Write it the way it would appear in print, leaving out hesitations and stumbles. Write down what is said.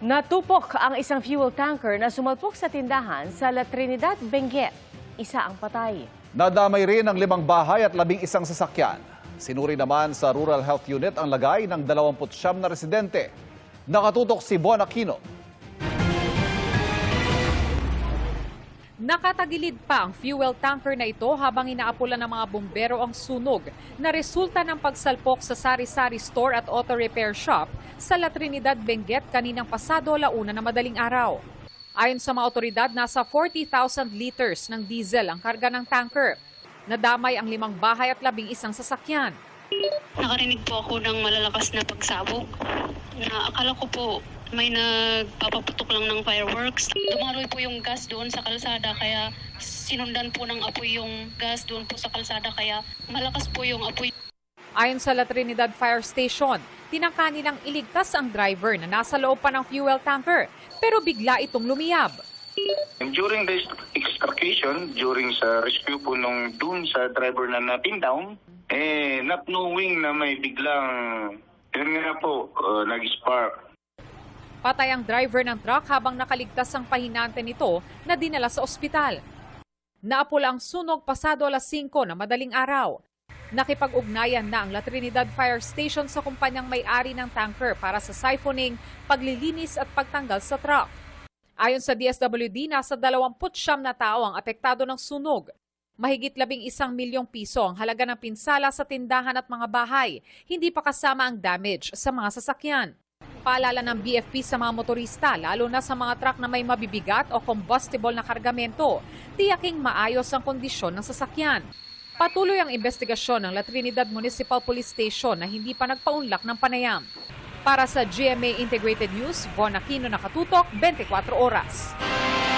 Natupok ang isang fuel tanker na sumalpok sa tindahan sa La Trinidad, Benguet. Isa ang patay. Nadamay rin ang 5 bahay at 11 sasakyan. Sinuri naman sa Rural Health Unit ang lagay ng 29 na residente. Nakatutok si Bon Aquino. Nakatagilid pa ang fuel tanker na ito habang inaapula ng mga bumbero ang sunog na resulta ng pagsalpok sa sari-sari store at auto repair shop sa La Trinidad, Benguet kaninang pasado 1:00 na madaling araw. Ayon sa mga otoridad, nasa 40,000 liters ng diesel ang karga ng tanker. Nadamay ang 5 bahay at 11 sasakyan. Nakarinig po ako ng malalakas na pagsabog. Akala ko po may nagpapaputok lang ng fireworks. Dumaroy po yung gas doon sa kalsada kaya sinundan po ng apoy yung gas doon po sa kalsada kaya malakas po yung apoy. Ayon sa La Trinidad Fire Station, tinangka nilang iligtas ang driver na nasa loob pa ng fuel tanker pero bigla itong lumiyab. During the extraction, during sa rescue po nung dun sa driver na na-pin down, not knowing na may biglang, yun nga po, nag-spark. Patay ang driver ng truck habang nakaligtas ang pahinante nito na dinala sa ospital. Naapula ang sunog pasado 5:00 na madaling araw. Nakipag-ugnayan na ang La Trinidad Fire Station sa kumpanyang may-ari ng tanker para sa siphoning, paglilinis at pagtanggal sa truck. Ayon sa DSWD, nasa 29 na tao ang apektado ng sunog. Mahigit 11 milyong piso ang halaga ng pinsala sa tindahan at mga bahay. Hindi pa kasama ang damage sa mga sasakyan. Paalala ng BFP sa mga motorista, lalo na sa mga truck na may mabibigat o combustible na kargamento, tiyaking maayos ang kondisyon ng sasakyan. Patuloy ang investigasyon ng La Trinidad Municipal Police Station na hindi pa nagpaunlak ng panayam. Para sa GMA Integrated News, Bon Aquino, nakatutok, 24 oras.